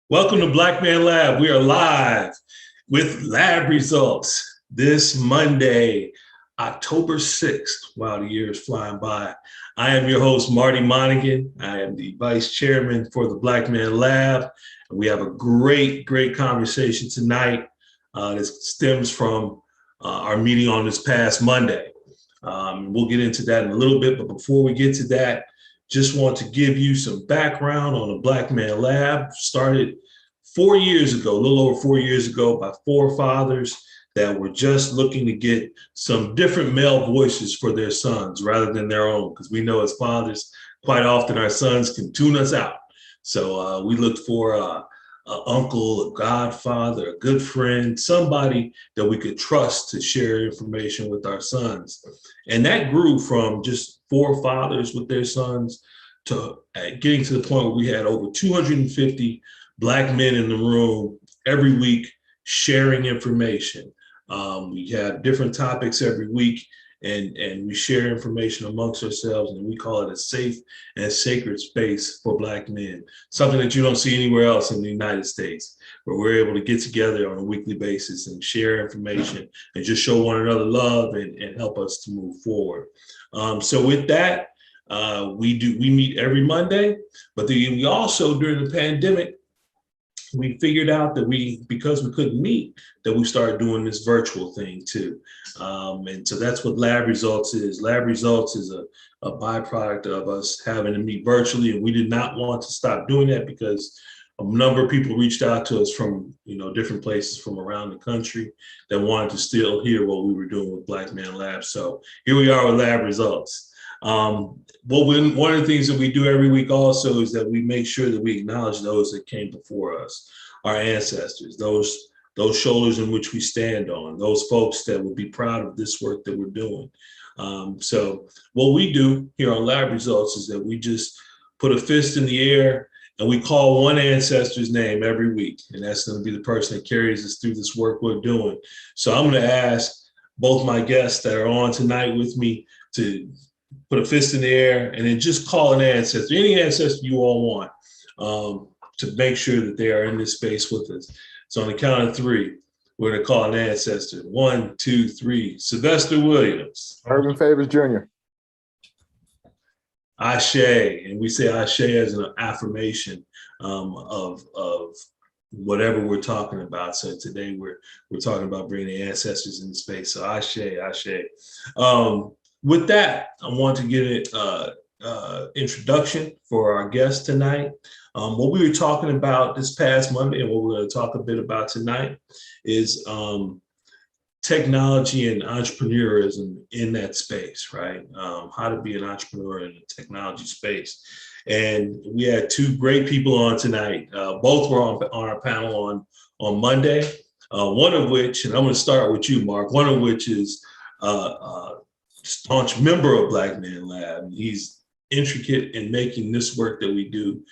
Welcome to Black Man Lab. We are live with lab results this Monday, October 6th. Wow, the year is flying by. I am your host, Marty Monaghan. I am the vice chairman for the Black Man Lab. And we have a great conversation tonight that stems from our meeting on this past Monday. We'll get into that in a little bit, but before we get to that, just want to give you some background on the Black Man Lab. Started 4 years ago, a little over 4 years ago, by four fathers that were just looking to get some different male voices for their sons rather than their own, because we know as fathers, quite often our sons can tune us out. So we looked for an uncle, a godfather, a good friend, somebody that we could trust to share information with our sons. And that grew from just four fathers with their sons to getting to the point where we had over 250 Black men in the room every week sharing information. We have different topics every week, and we share information amongst ourselves, and we call it a safe and sacred space for Black men, something that you don't see anywhere else in the United States, where we're able to get together on a weekly basis and share information and just show one another love and help us to move forward. So with that, we meet every Monday, but we also, during the pandemic, we figured out that because we couldn't meet, that we started doing this virtual thing too. And so that's what Lab Results is. Lab Results is a byproduct of us having to meet virtually, and we did not want to stop doing that because a number of people reached out to us from different places from around the country that wanted to still hear what we were doing with Black Man Lab. So here we are with Lab Results. One of the things that we do every week also is that we make sure that we acknowledge those that came before us, our ancestors, those shoulders in which we stand on, those folks that would be proud of this work that we're doing. So what we do here on Lab Results is that we just put a fist in the air and we call one ancestor's name every week. And that's going to be the person that carries us through this work we're doing. So I'm going to ask both my guests that are on tonight with me to put a fist in the air and then just call an ancestor, any ancestor you all want, to make sure that they are in this space with us. So on the count of three, we're going to call an ancestor. 1, 2, 3. Sylvester Williams. Irvin Favors Jr. Ashe. And we say Ashe as an affirmation of whatever we're talking about. So today we're talking about bringing the ancestors into space. So Ashe, Ashe. With that, I want to get an introduction for our guest tonight. What we were talking about this past Monday and what we're going to talk a bit about tonight is technology and entrepreneurism in that space, right? How to be an entrepreneur in the technology space. And we had two great people on tonight. Both were on our panel on Monday, one of which, and I'm going to start with you, Mark, one of which is staunch member of Black Man Lab. He's intricate in making this work that we do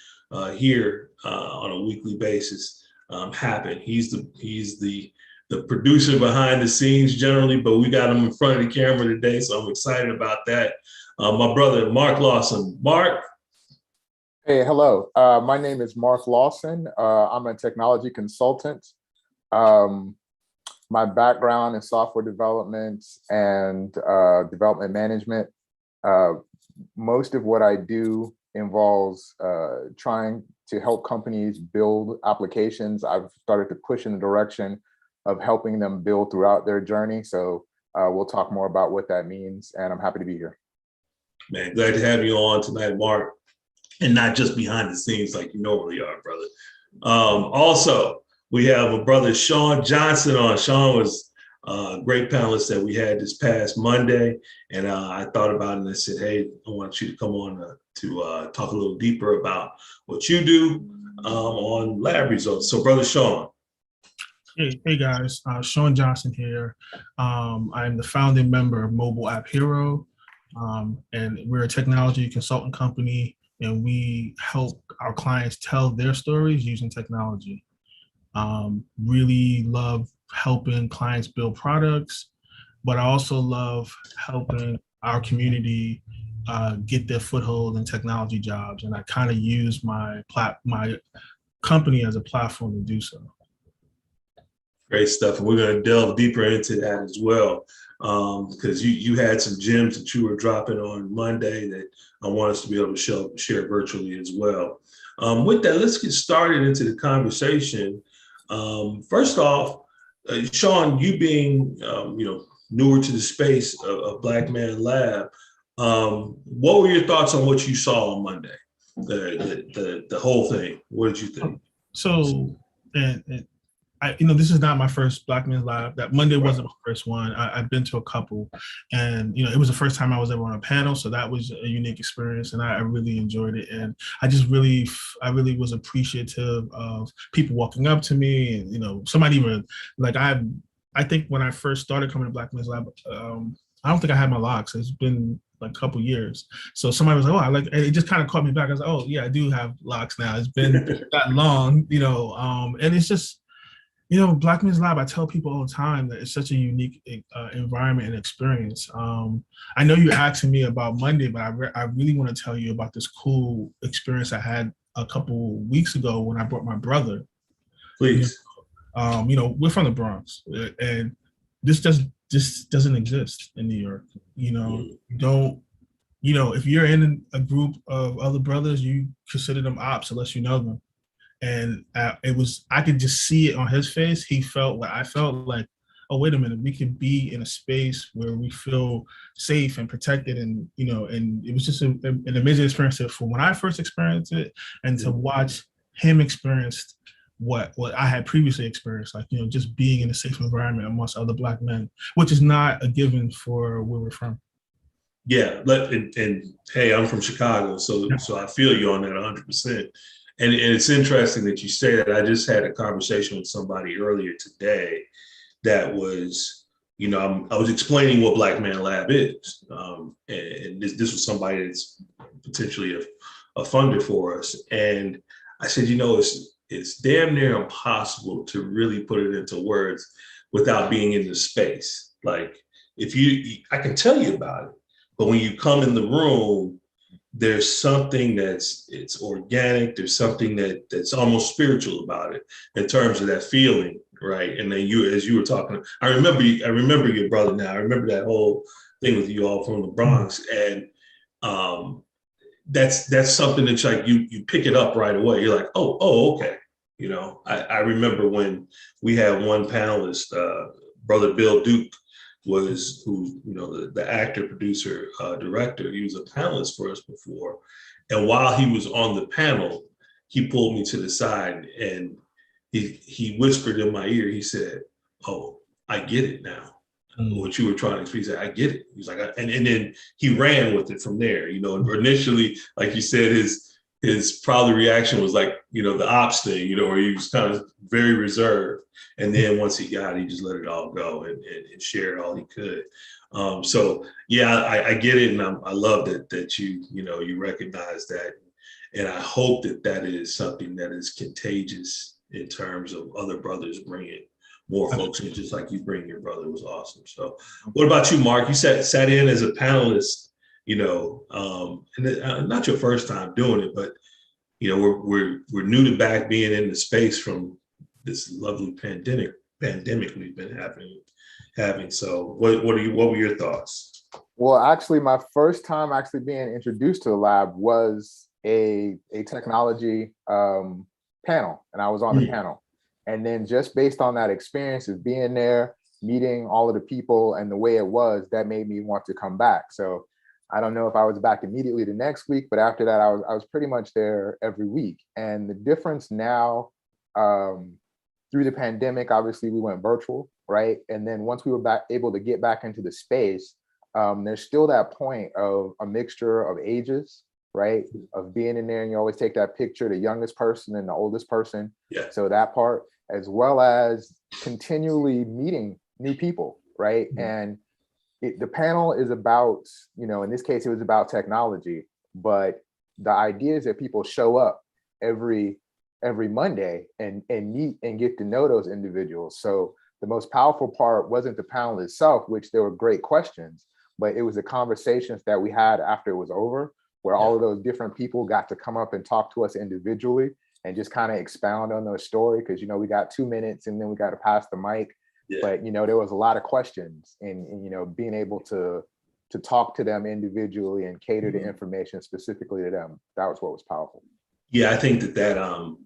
here on a weekly basis happen. He's the producer behind the scenes generally, but we got him in front of the camera today, so I'm excited about that. My brother, Mark Lawson. Mark. Hey, hello. My name is Mark Lawson. I'm a technology consultant. My background in software development and development management. Most of what I do involves trying to help companies build applications. I've started to push in the direction of helping them build throughout their journey. So we'll talk more about what that means, and I'm happy to be here. Man, glad to have you on tonight, Mark, and not just behind the scenes like you normally are, brother. Also, we have a brother, Shawn Johnson, on. Shawn was a great panelist that we had this past Monday. And I thought about it and I said, hey, I want you to come on to talk a little deeper about what you do on Lab Results. So brother Shawn. Hey guys, Shawn Johnson here. I'm the founding member of Mobile App Hero, and we're a technology consultant company, and we help our clients tell their stories using technology. Really love helping clients build products but I also love helping our community get their foothold in technology jobs, and I kind of use my company as a platform to do so. Great stuff. And we're going to delve deeper into that as well, because you had some gems that you were dropping on Monday that I want us to be able to share virtually as well. With that, let's get started into the conversation. First off, Shawn, you being newer to the space of Black Man Lab, what were your thoughts on what you saw on Monday? The whole thing. What did you think? So, and this is not my first Black Men's Lab. That Monday wasn't my first one. I've been to a couple, and it was the first time I was ever on a panel, so that was a unique experience, and I really enjoyed it. And I really was appreciative of people walking up to me, and somebody even like I think when I first started coming to Black Men's Lab, I don't think I had my locks. It's been like a couple years. So somebody was like, "Oh, it just kind of caught me back." I was like, "Oh yeah, I do have locks now. It's been that long, and it's just." Black Men's Lab, I tell people all the time that it's such a unique environment and experience. I know you're asking me about Monday, but I really want to tell you about this cool experience I had a couple weeks ago when I brought my brother. Please. We're from the Bronx, and this doesn't exist in New York. You don't. If you're in a group of other brothers, you consider them ops unless you know them. And I could just see it on his face. He felt like, I felt like, oh, wait a minute, we could be in a space where we feel safe and protected. And, and it was just an amazing experience from when I first experienced it and to watch him experience what I had previously experienced, like, just being in a safe environment amongst other Black men, which is not a given for where we're from. Yeah. And hey, I'm from Chicago, so I feel you on that 100%. And it's interesting that you say that. I just had a conversation with somebody earlier today that was, I was explaining what Black Man Lab is. And this was somebody that's potentially a funder for us. And I said, it's damn near impossible to really put it into words without being in the space. Like I can tell you about it, but when you come in the room, there's something it's organic. There's something that's almost spiritual about it in terms of that feeling, right? And then as you were talking, I remember your brother now. I remember that whole thing with you all from the Bronx, and that's something that's like you pick it up right away. You're like, oh, okay. I remember when we had one panelist, Brother Bill Duke, the actor, producer, director. He was a panelist for us before. And while he was on the panel, he pulled me to the side and he whispered in my ear, he said, "Oh, I get it now." What you were trying to explain, he said, "I get it." He's like, and then he ran with it from there. Initially, like you said, his probably reaction was like, the ops thing, where he was kind of very reserved. And then once he got it, he just let it all go and shared all he could. So yeah, I get it. And I love that you recognize that. And I hope that is something that is contagious in terms of other brothers bringing more folks in, just like you bring your brother. Was awesome. So what about you, Mark? You sat in as a panelist, and not your first time doing it, but we're new to back being in the space from this lovely pandemic we've been having. So what were your thoughts? Well, actually, my first time actually being introduced to the lab was a technology panel, and I was on the panel. And then just based on that experience of being there, meeting all of the people and the way it was, that made me want to come back. So I don't know if I was back immediately the next week, but after that, I was pretty much there every week. And the difference now, through the pandemic, obviously we went virtual, right? And then once we were able to get back into the space, there's still that point of a mixture of ages, right? Of being in there, and you always take that picture, the youngest person and the oldest person. Yeah. So that part, as well as continually meeting new people, right? And the panel is about, in this case, it was about technology, but the idea is that people show up every Monday and meet and get to know those individuals. So the most powerful part wasn't the panel itself, which there were great questions, but it was the conversations that we had after it was over, where all of those different people got to come up and talk to us individually and just kind of expound on their story. Because, you know, we got 2 minutes and then we got to pass the mic. Yeah. But, you know, there was a lot of questions, and you know, being able to talk to them individually and cater the information specifically to them, that was what was powerful. Yeah, I think that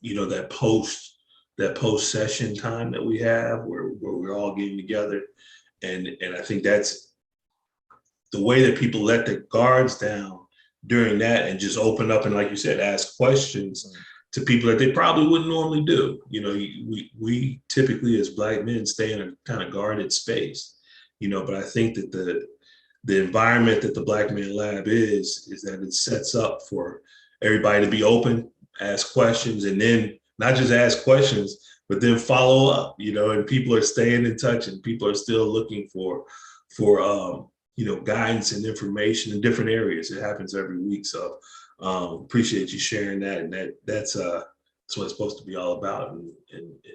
you know, that post session time that we have where we're all getting together, and I think that's the way that people let their guards down during that and just open up and, like you said, ask questions to people that they probably wouldn't normally do. You know, we typically as Black men stay in a kind of guarded space, you know, but I think that the environment that the Black Man Lab is that it sets up for everybody to be open, ask questions, and then not just ask questions, but then follow up, you know, and people are staying in touch and people are still looking for you know, guidance and information in different areas. It happens every week. So appreciate you sharing that. And that's what it's supposed to be all about. And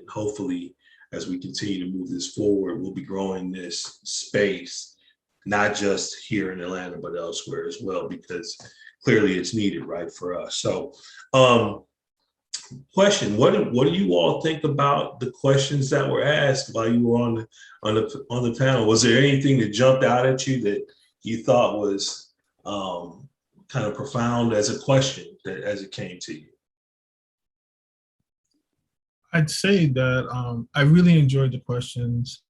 hopefully, as we continue to move this forward, we'll be growing this space, not just here in Atlanta, but elsewhere as well, because clearly it's needed, right, for us. So question, what do you all think about the questions that were asked while you were on the panel? Was there anything that jumped out at you that you thought was kind of profound as a question as it came to you? I'd say that I really enjoyed the questions.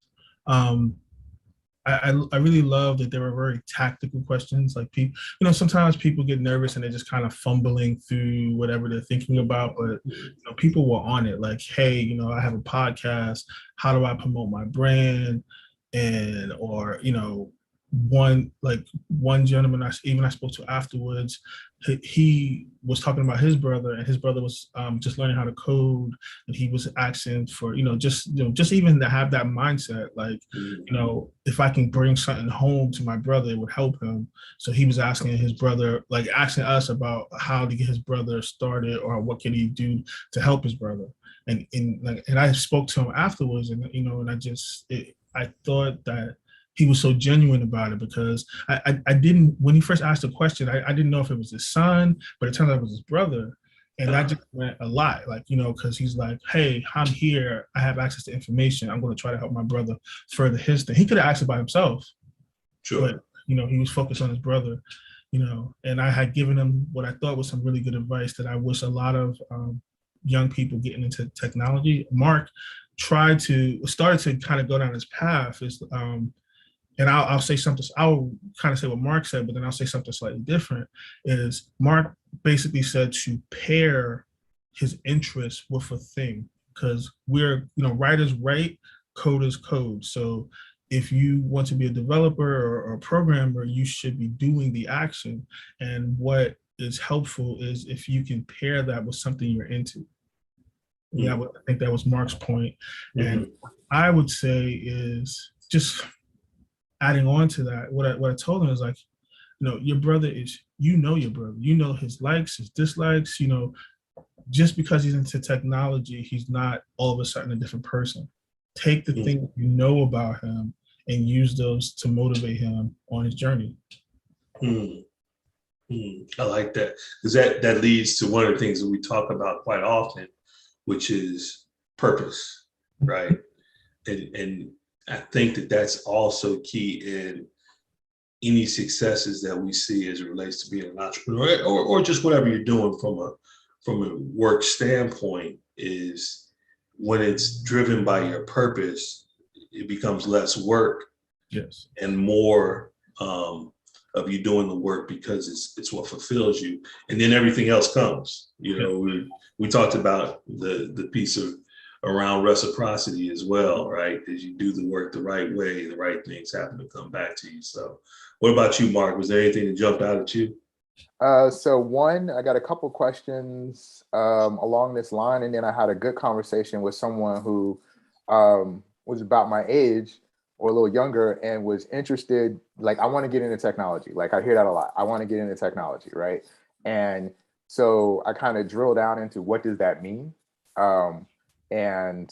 I really love that they were very tactical questions. Like, people, you know, sometimes people get nervous and they're just kind of fumbling through whatever they're thinking about, but you know, people were on it. Like, hey, you know, I have a podcast. How do I promote my brand? And, or, you know, one gentleman I spoke to afterwards, he was talking about his brother, and his brother was just learning how to code, and he was asking for, just even to have that mindset, like, you know, if I can bring something home to my brother, it would help him. So he was asking his brother, like asking us about how to get his brother started, or what can he do to help his brother. And I spoke to him afterwards, and I thought that he was so genuine about it, because I didn't, when he first asked the question, I didn't know if it was his son, but it turned out it was his brother. And that just meant a lot, like, you know, because he's like, hey, I'm here, I have access to information, I'm going to try to help my brother further his thing. He could have asked about himself, sure, but, you know, he was focused on his brother, you know, and I had given him what I thought was some really good advice that I wish a lot of young people getting into technology. Mark started to kind of go down this path, is and I'll say something, I'll kind of say what Mark said, but then I'll say something slightly different, is Mark basically said to pair his interest with a thing, because we're, you know, writers write, coders code. So if you want to be a developer or a programmer, you should be doing the action. And what is helpful is if you can pair that with something you're into. Yeah, I think that was Mark's point. And I would say is just adding on to that, what I told him is, like, you know, your brother is, you know, your brother, you know, his likes, his dislikes, you know, just because he's into technology, he's not all of a sudden a different person. Take the things you know about him and use those to motivate him on his journey. I like that, because that leads to one of the things that we talk about quite often, which is purpose, right? And I think that that's also key in any successes that we see as it relates to being an entrepreneur, or just whatever you're doing from a work standpoint, is when it's driven by your purpose, it becomes less work, yes, and more of you doing the work because it's what fulfills you, and then everything else comes. You know, we talked about the piece of around reciprocity as well, right? As you do the work the right way, the right things happen to come back to you. So what about you, Mark? Was there anything that jumped out at you? So one, I got a couple questions along this line, and then I had a good conversation with someone who was about my age or a little younger and was interested, like, I want to get into technology. Like, I hear that a lot. I want to get into technology, right? And so I kind of drill down into what does that mean? and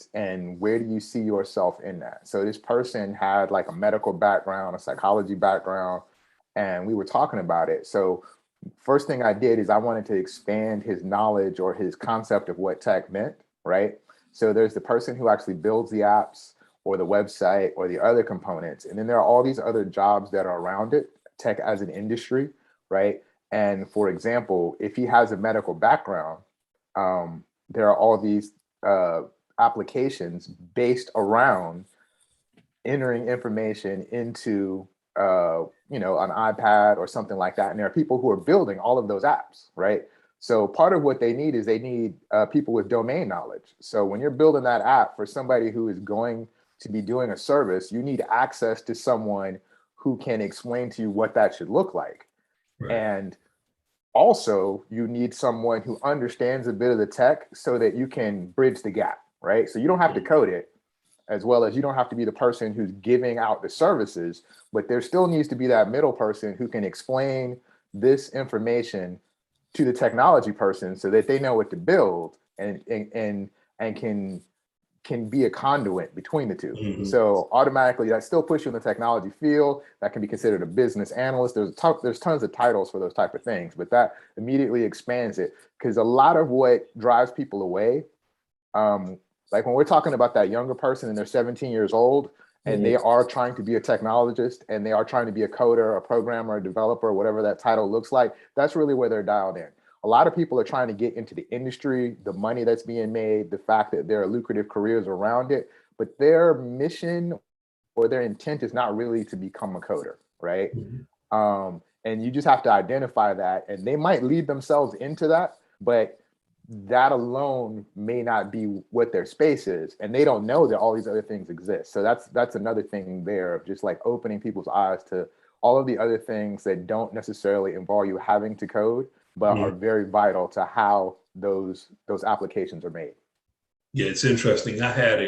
where do you see yourself in that? So this person had like a medical background, a psychology background, and we were talking about it. So first thing I did is I wanted to expand his knowledge or his concept of what tech meant, right? So there's the person who actually builds the apps or the website or the other components. And then there are all these other jobs that are around it, tech as an industry, right? And for example, if he has a medical background, there are all these applications based around entering information into an iPad or something like that. And there are people who are building all of those apps, right? So part of what they need is they need people with domain knowledge. So when you're building that app for somebody who is going to be doing a service, you need access to someone who can explain to you what that should look like. Right. And also, you need someone who understands a bit of the tech so that you can bridge the gap, right? So you don't have to code it, as well as you don't have to be the person who's giving out the services, but there still needs to be that middle person who can explain this information to the technology person so that they know what to build and can be a conduit between the two. Mm-hmm. So automatically that still puts you in the technology field. That can be considered a business analyst. There's tons of titles for those type of things, but that immediately expands it, because a lot of what drives people away, like when we're talking about that younger person and they're 17 years old and mm-hmm. they are trying to be a technologist and they are trying to be a coder, a programmer, a developer, whatever that title looks like, that's really where they're dialed in. A lot of people are trying to get into the industry, the money that's being made, the fact that there are lucrative careers around it, but their mission or their intent is not really to become a coder, right? Mm-hmm. And you just have to identify that, and they might lead themselves into that, but that alone may not be what their space is, and they don't know that all these other things exist. So that's another thing there of just like opening people's eyes to all of the other things that don't necessarily involve you having to code, but mm-hmm. are very vital to how those applications are made. Yeah, it's interesting. I had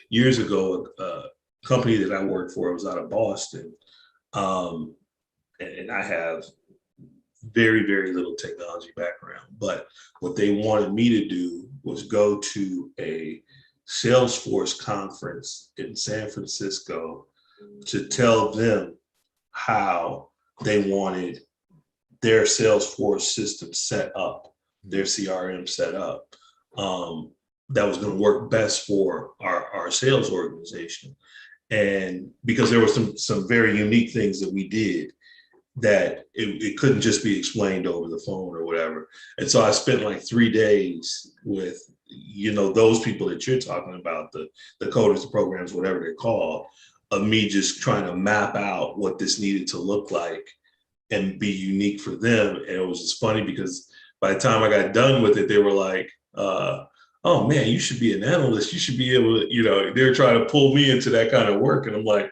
years ago a company that I worked for. It was out of Boston, and I have very, very little technology background. But what they wanted me to do was go to a Salesforce conference in San Francisco to tell them how they wanted their Salesforce system set up, their CRM set up, that was going to work best for our sales organization. And because there were some very unique things that we did that it couldn't just be explained over the phone or whatever. And so I spent like 3 days with, those people that you're talking about, the coders, the programs, whatever they're called, of me just trying to map out what this needed to look like and be unique for them. And it was just funny because by the time I got done with it, they were like, oh man, you should be an analyst. You should be able to, they were trying to pull me into that kind of work. And I'm like,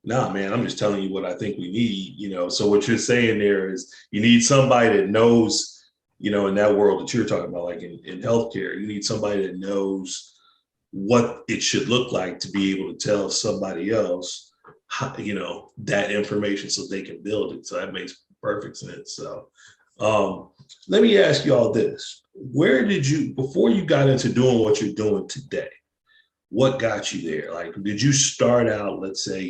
nah, man, I'm just telling you what I think we need, So what you're saying there is you need somebody that knows, in that world that you're talking about, like in healthcare, you need somebody that knows what it should look like to be able to tell somebody else, that information so they can build it. So that makes perfect sense. So let me ask you all this. Where did you, before you got into doing what you're doing today, what got you there? Like, did you start out, let's say,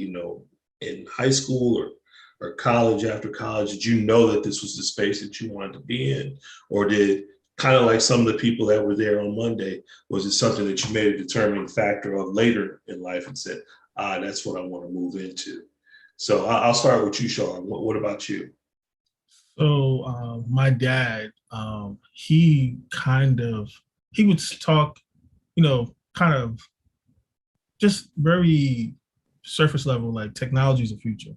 in high school or college, after college, did you know that this was the space that you wanted to be in? Or did, kind of like some of the people that were there on Monday, was it something that you made a determining factor of later in life and said, that's what I want to move into? So I'll start with you, Shawn. What about you? So my dad, he would talk, kind of just very surface level, like technology is the future.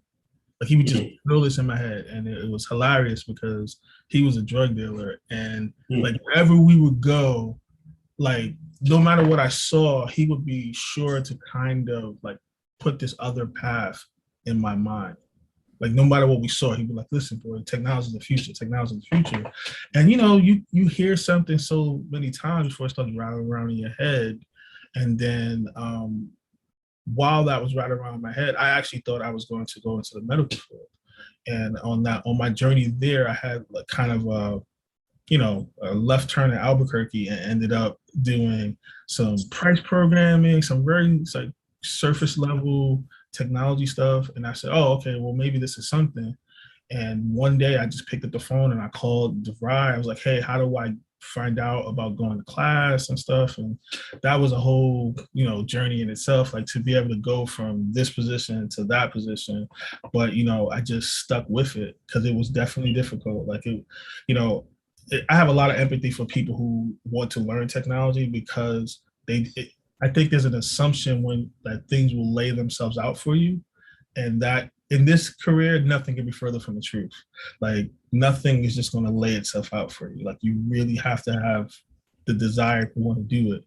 Like he would just throw this in my head, and it was hilarious because he was a drug dealer, and like wherever we would go, like no matter what I saw, he would be sure to kind of like put this other path in my mind. Like no matter what we saw, he'd be like, listen, boy, technology is the future, technology is the future. And you hear something so many times before it starts rattling around in your head. And then while that was rattling around in my head, I actually thought I was going to go into the medical field. And on my journey there, I had like kind of a left turn in Albuquerque and ended up doing some price programming, some very like surface level technology stuff. And I said, oh, okay, well, maybe this is something. And one day I just picked up the phone and I called DeVry. I was like, hey, how do I find out about going to class and stuff? And that was a whole, journey in itself, like to be able to go from this position to that position. But, I just stuck with it because it was definitely difficult. Like, I have a lot of empathy for people who want to learn technology because I think there's an assumption that things will lay themselves out for you, and that in this career, nothing can be further from the truth. Like nothing is just going to lay itself out for you. Like you really have to have the desire to want to do it.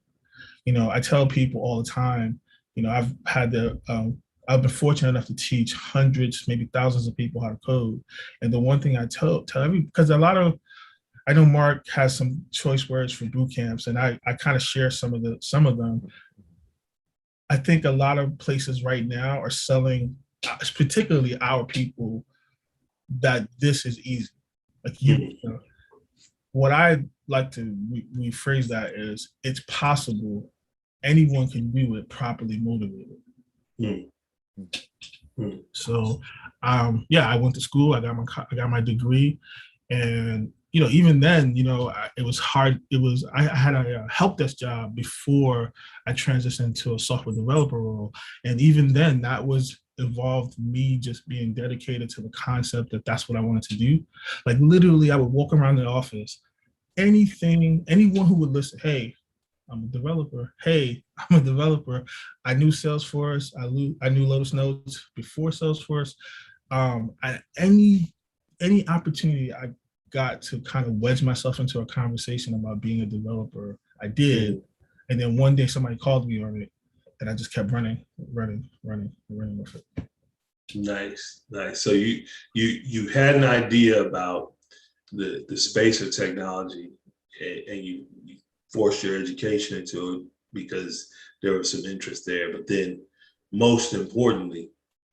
I tell people all the time, I've been fortunate enough to teach hundreds, maybe thousands of people how to code. And the one thing I tell because I know Mark has some choice words for boot camps, and I kind of share some of them. I think a lot of places right now are selling, particularly our people, that this is easy. Like what I like to rephrase that is, it's possible. Anyone can do it properly motivated. So, I went to school. I got my degree, and even then, it was hard. I had a help desk job before I transitioned to a software developer role, and even then, that was involved me just being dedicated to the concept that that's what I wanted to do. Like literally, I would walk around the office. Anyone who would listen, hey, I'm a developer. Hey, I'm a developer. I knew Salesforce. I knew Lotus Notes before Salesforce. Any opportunity I got to kind of wedge myself into a conversation about being a developer, I did. And then one day somebody called me on it, and I just kept running with it. Nice. So you had an idea about the space of technology, and you forced your education into it because there was some interest there. But then, most importantly,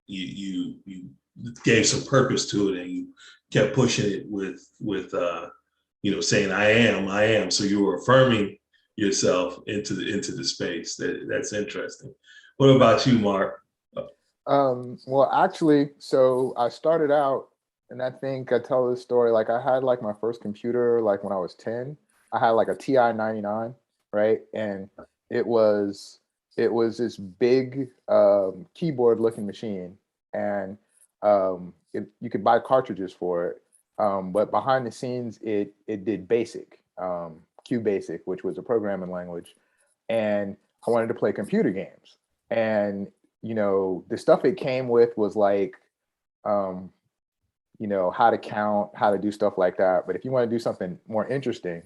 you gave some purpose to it, and you kept pushing it with saying I am. So you were affirming yourself into the space. That's interesting. What about you, Mark? Well, actually, so I started out, and I think I tell this story, like I had like my first computer, like when I was 10, I had like a TI 99, right? And it was this big keyboard looking machine, and you could buy cartridges for it. But behind the scenes, it did BASIC, QBasic, which was a programming language. And I wanted to play computer games. And, the stuff it came with was like, how to count, how to do stuff like that. But if you want to do something more interesting,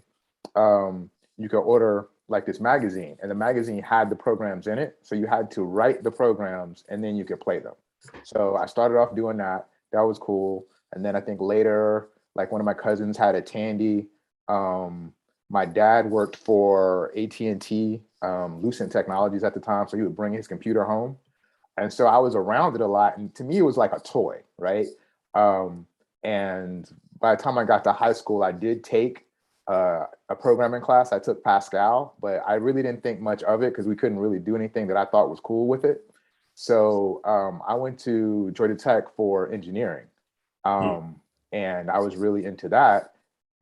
you could order like this magazine, and the magazine had the programs in it. So you had to write the programs and then you could play them. So I started off doing that. That was cool. And then I think later, like one of my cousins had a Tandy. My dad worked for AT&T, Lucent Technologies at the time. So he would bring his computer home. And so I was around it a lot. And to me, it was like a toy, right? And by the time I got to high school, I did take a programming class. I took Pascal, but I really didn't think much of it because we couldn't really do anything that I thought was cool with it. So I went to Georgia Tech for engineering. And I was really into that.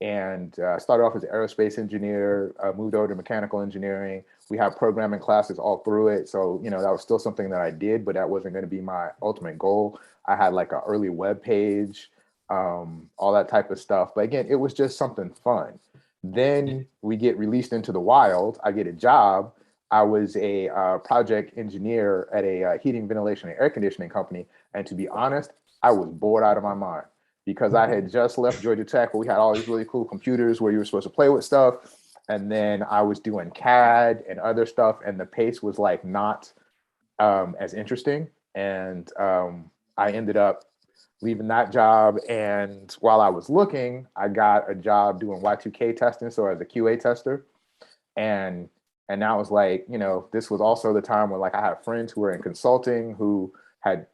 And started off as an aerospace engineer, moved over to mechanical engineering. We had programming classes all through it. So, that was still something that I did, but that wasn't going to be my ultimate goal. I had like an early web page, all that type of stuff. But again, it was just something fun. Then we get released into the wild. I get a job. I was a project engineer at a heating, ventilation, and air conditioning company. And to be honest, I was bored out of my mind because I had just left Georgia Tech, where we had all these really cool computers where you were supposed to play with stuff. And then I was doing CAD and other stuff, and the pace was like not as interesting. And I ended up leaving that job. And while I was looking, I got a job doing Y2K testing, so as a QA tester. And that was like, this was also the time where like I had friends who were in consulting who had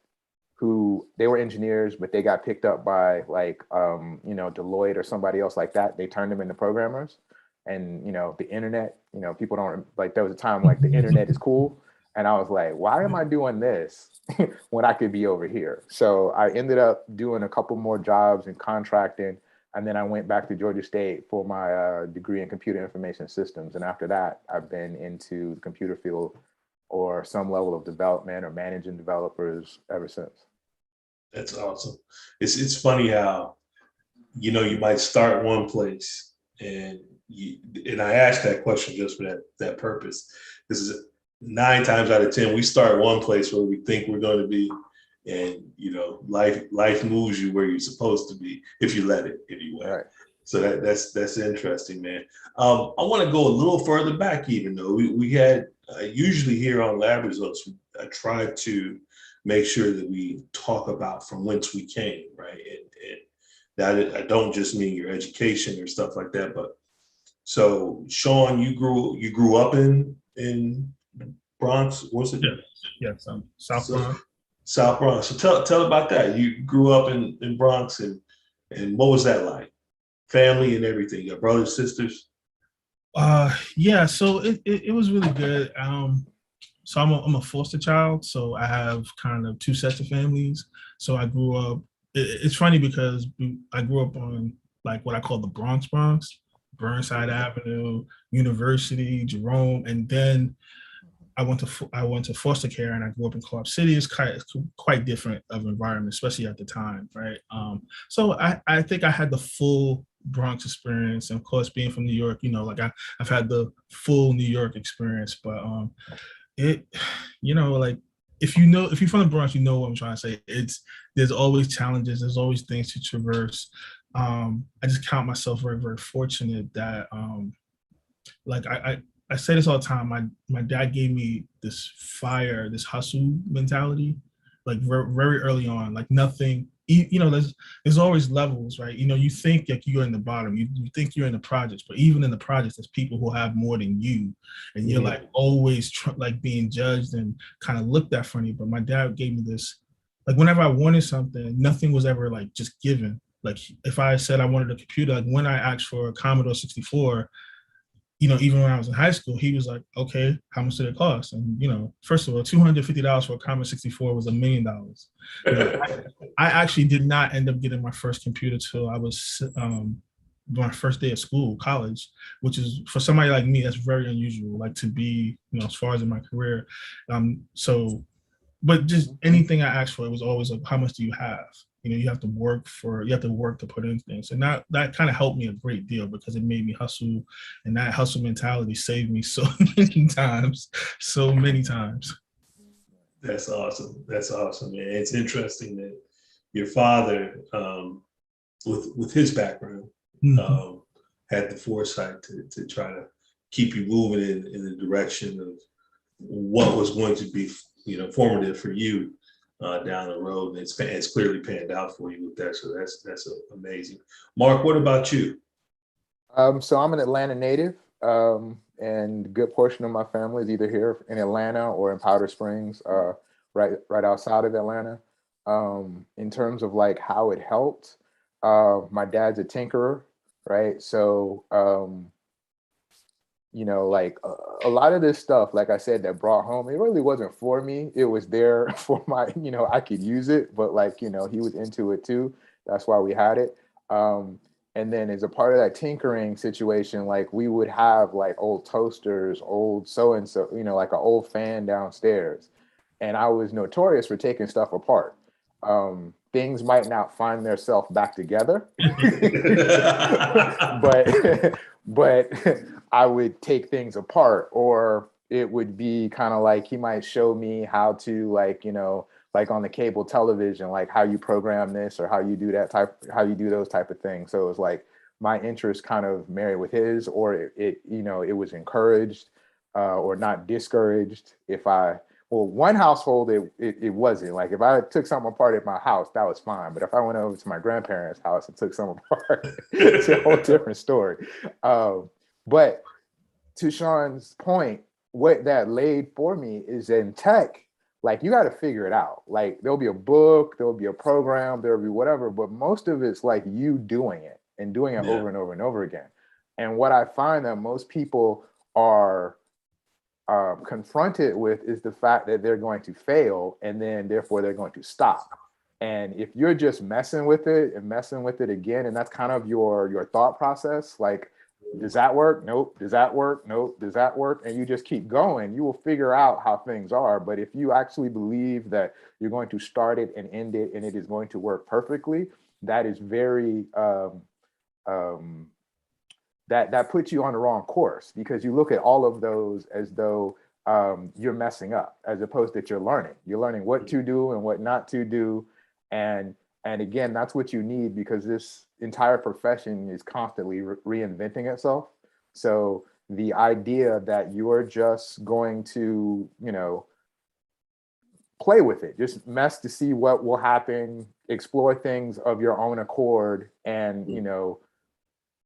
who they were engineers, but they got picked up by like, Deloitte or somebody else like that. They turned them into programmers. And, the internet, people don't like, there was a time like the internet is cool. And I was like, why am I doing this when I could be over here? So I ended up doing a couple more jobs in contracting. And then I went back to Georgia State for my degree in computer information systems. And after that, I've been into the computer field or some level of development or managing developers ever since. That's awesome. It's funny how, you might start one place and I asked that question just for that purpose. This is 9 times out of 10, we start one place where we think we're going to be. And, life moves you where you're supposed to be if you let it anyway. Right. So that's interesting, man. I want to go a little further back, even though we had usually here on Lab Results, I try to make sure that we talk about from whence we came, right? And that I don't just mean your education or stuff like that, but so Shawn, you grew up in Bronx, was it? Yes, South Bronx. South Bronx. So tell about that. You grew up in Bronx, and what was that like? Family and everything. Your brothers, sisters. Yeah. So it was really good. So I'm a foster child. So I have kind of 2 sets of families. So I grew up. It's funny because I grew up on like what I call the Bronx, Burnside Avenue, University, Jerome, and then I went to foster care, and I grew up in Co-op City. It's quite different of environment, especially at the time, right? So I think I had the full Bronx experience, and of course, being from New York, like I've had the full New York experience. But like if you're from the Bronx, you know what I'm trying to say. There's always challenges. There's always things to traverse. I just count myself very, very fortunate that like I say this all the time. My dad gave me this fire, this hustle mentality, like very, very early on. Like nothing, there's always levels, right? You think like you're in the bottom, you think you're in the projects, but even in the projects, there's people who have more than you, and you're like always like being judged and kind of looked at funny. But my dad gave me this, like whenever I wanted something, nothing was ever like just given. Like if I said I wanted a computer, like when I asked for a Commodore 64. Even when I was in high school, he was like, okay, how much did it cost? And, first of all, $250 for a Commodore 64 was $1 million. I actually did not end up getting my first computer till I was my first day of school, college, which is for somebody like me, that's very unusual, like to be, as far as in my career. But just anything I asked for, it was always like, how much do you have? You have to work to put in things. And that kind of helped me a great deal because it made me hustle. And that hustle mentality saved me so many times. That's awesome. That's awesome, man. It's interesting that your father, with his background, had the foresight to try to keep you moving in the direction of what was going to be, formative for you down the road. And it's clearly panned out for you with that. So that's amazing. Mark, what about you? So I'm an Atlanta native, and a good portion of my family is either here in Atlanta or in Powder Springs, right outside of Atlanta. In terms of like how it helped, my dad's a tinkerer, right? So like a lot of this stuff, like I said, that brought home, it really wasn't for me. It was there for my, I could use it, but like, he was into it too. That's why we had it. And then as a part of that tinkering situation, like we would have like old toasters, old so-and-so, like an old fan downstairs. And I was notorious for taking stuff apart. Things might not find themselves back together, but I would take things apart, or it would be kind of like he might show me how to like, like on the cable television, like how you program this or how you do those type of things. So it was like my interest kind of married with his, or it was encouraged or not discouraged. One household, it wasn't. Like if I took something apart at my house, that was fine. But if I went over to my grandparents' house and took something apart, it's a whole different story. But to Shawn's point, what that laid for me is in tech, like you got to figure it out. Like there'll be a book, there'll be a program, there'll be whatever, but most of it's like you doing it and doing it over and over and over again. And what I find that most people are confronted with is the fact that they're going to fail, and then therefore they're going to stop. And if you're just messing with it and messing with it again, and that's kind of your thought process, like, does that work? Nope. Does that work? Nope. Does that work? And you just keep going, you will figure out how things are. But if you actually believe that you're going to start it and end it and it is going to work perfectly, that is very that puts you on the wrong course, because you look at all of those as though you're messing up, as opposed that you're learning. You're learning what to do and what not to do. And again, that's what you need, because this entire profession is constantly reinventing itself. So the idea that you're just going to, play with it, just mess to see what will happen, explore things of your own accord, and,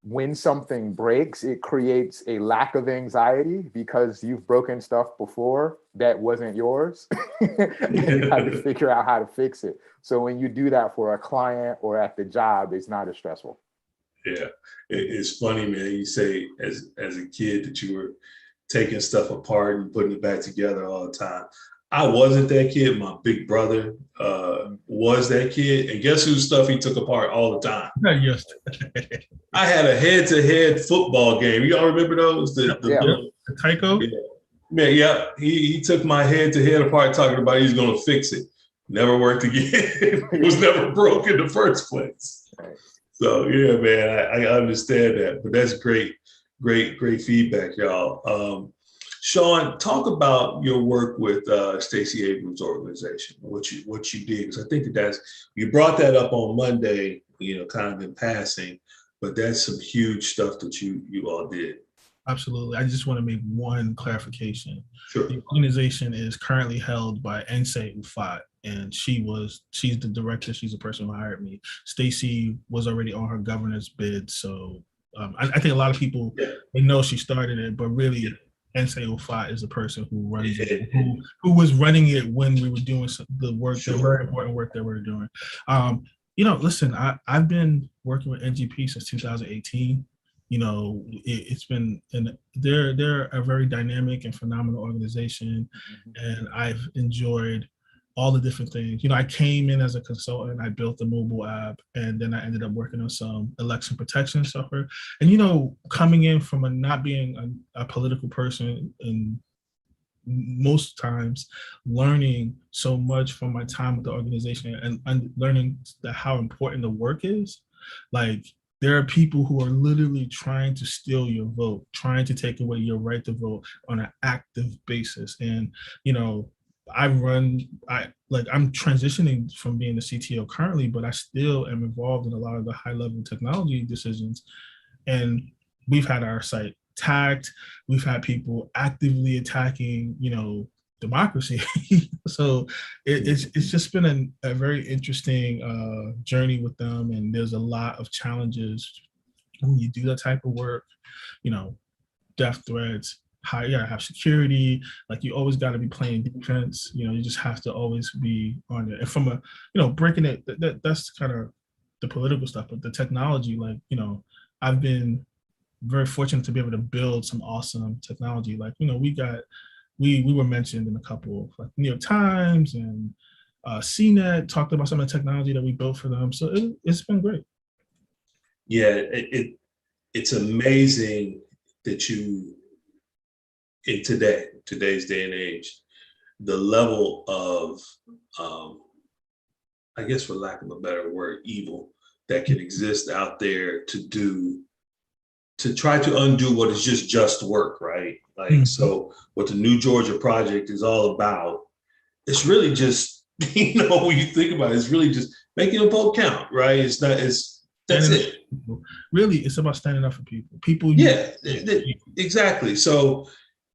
when something breaks, it creates a lack of anxiety because you've broken stuff before that wasn't yours and you had to figure out how to fix it. So when you do that for a client or at the job, it's not as stressful. Yeah, it's funny, man. You say as a kid that you were taking stuff apart and putting it back together all the time. I wasn't that kid. My big brother was that kid. And guess whose stuff he took apart all the time? Yes. I had a head-to-head football game. You all remember those? The Tyco? Yeah. He took my head-to-head apart, talking about he's going to fix it. Never worked again. It was never broke in the first place. Right. So, yeah, man, I understand that. But that's great feedback, y'all. Shawn, talk about your work with Stacey Abrams' organization, what you did, because I think you brought that up on Monday, kind of in passing, but that's some huge stuff that you all did. Absolutely. I just want to make one clarification. Sure. The organization is currently held by Nsé Ufot, and she's the director. She's the person who hired me. Stacey was already on her governor's bid, so I think a lot of people they know she started it, but really. Nsé Ufot is the person who runs it, who was running it when we were doing the work, the very important work that we were doing. Listen, I've been working with NGP since 2018. It's been, and they're a very dynamic and phenomenal organization, and I've enjoyed all the different things. I came in as a consultant, I built the mobile app, and then I ended up working on some election protection software. And, coming in from not being a political person, and most times learning so much from my time with the organization and learning how important the work is. Like, there are people who are literally trying to steal your vote, trying to take away your right to vote on an active basis. And, I'm transitioning from being the CTO currently, but I still am involved in a lot of the high level technology decisions. And we've had our site attacked. We've had people actively attacking, democracy. So it's just been a very interesting journey with them. And there's a lot of challenges when you do that type of work, death threats, you gotta have security. Like, you always got to be playing defense. You just have to always be on it. And from breaking it, that's kind of the political stuff. But the technology, I've been very fortunate to be able to build some awesome technology. Like, we were mentioned in a couple of New York Times, and CNET talked about some of the technology that we built for them. So it's been great. Yeah, it's amazing that in today's day and age, the level of, I guess for lack of a better word, evil that can exist out there to try to undo what is just work, right? Like, so what the New Georgia Project is all about, it's really just, when you think about it, it's really just making a vote count, right? That's it. Really, it's about standing up for people. Exactly. So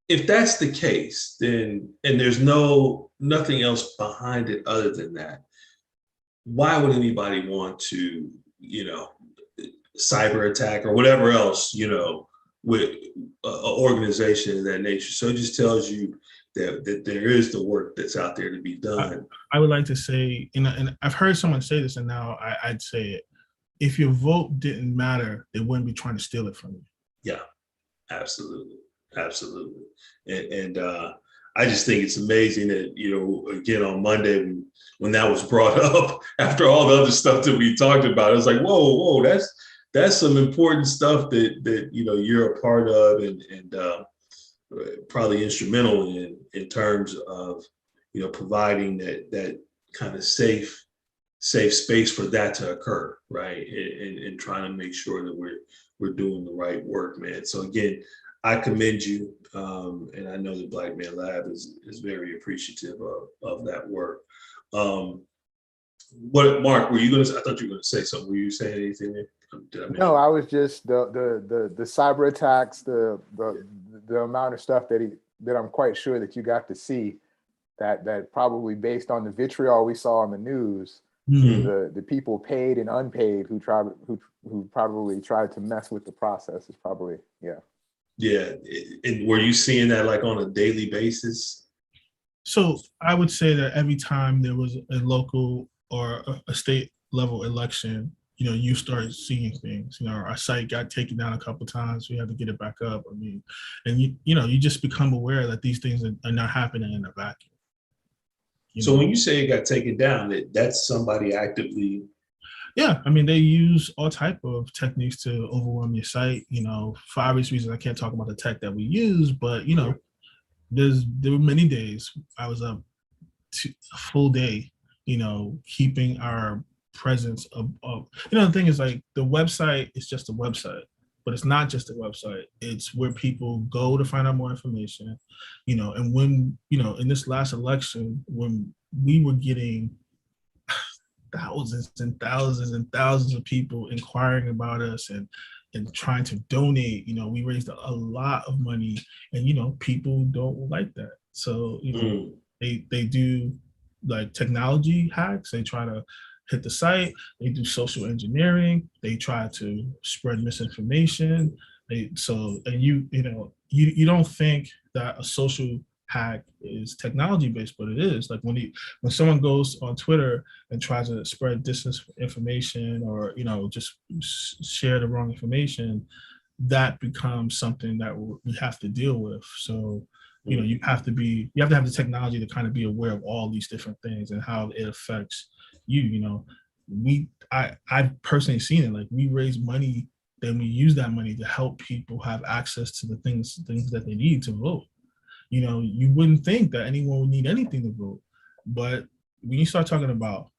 if that's the case, then, and there's nothing else behind it other than that, why would anybody want to, cyber attack or whatever else, with an organization of that nature? So it just tells you that there is the work that's out there to be done. I would like to say, and I've heard someone say this, and now I'd say it. If your vote didn't matter, they wouldn't be trying to steal it from you. Yeah, absolutely. Absolutely. And I just think it's amazing that, again, on Monday, when that was brought up, after all the other stuff that we talked about, it was like, whoa, that's some important stuff that you're a part of and probably instrumental in terms of, providing that kind of safe space for that to occur, right? And trying to make sure that we're doing the right work, man. So again, I commend you, and I know the Black Man Lab is very appreciative of that work. What, Mark? Were you going to? I thought you were going to say something. Were you saying anything there? No, I was just the cyber attacks, the amount of stuff that I'm quite sure that you got to see, that probably based on the vitriol we saw on the news, the people paid and unpaid who probably tried to mess with the process is probably Yeah. And were you seeing that like on a daily basis? So I would say that every time there was a local or a state level election, you start seeing things. Our site got taken down a couple of times. We had to get it back up. I mean, and you just become aware that these things are not happening in a vacuum. So when you say it got taken down, that's somebody actively. Yeah, I mean, they use all type of techniques to overwhelm your site. For obvious reasons, I can't talk about the tech that we use, but there were many days I was up to a full day, keeping our presence up. The thing is, like, the website is just a website, but it's not just a website. It's where people go to find out more information, and when, in this last election, when we were getting thousands and thousands and thousands of people inquiring about us and trying to donate, we raised a lot of money, and people don't like that. So they do like technology hacks. They try to hit the site. They do social engineering. They try to spread misinformation. You don't think that a social hack is technology based, but it is. Like when someone goes on Twitter and tries to spread disinformation or just share the wrong information, that becomes something that we have to deal with. So you have to have the technology to kind of be aware of all these different things and how it affects you. I've personally seen it. Like, we raise money, then we use that money to help people have access to the things that they need to vote. You wouldn't think that anyone would need anything to vote, but when you start talking about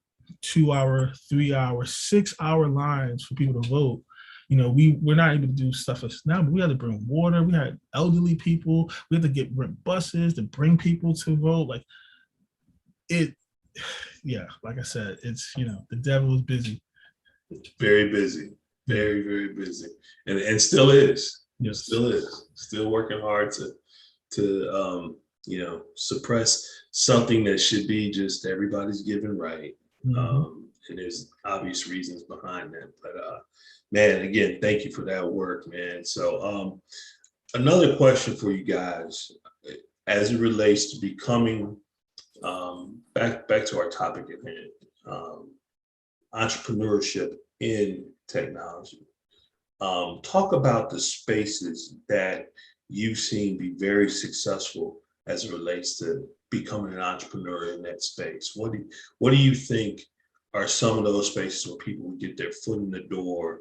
2-hour, 3-hour, 6-hour lines for people to vote, we're not able to do stuff like now, but we had to bring water. We had elderly people. We had to rent buses to bring people to vote. Like I said, it's, the devil is busy. Very busy, very, very busy. And still is. Yes. Still working hard to suppress something that should be just everybody's given right. And there's obvious reasons behind that. But man, again, thank you for that work, man. So another question for you guys, as it relates to becoming, back to our topic at hand, entrepreneurship in technology. Talk about the spaces that you've seen be very successful as it relates to becoming an entrepreneur in that space. What do you think are some of those spaces where people would get their foot in the door,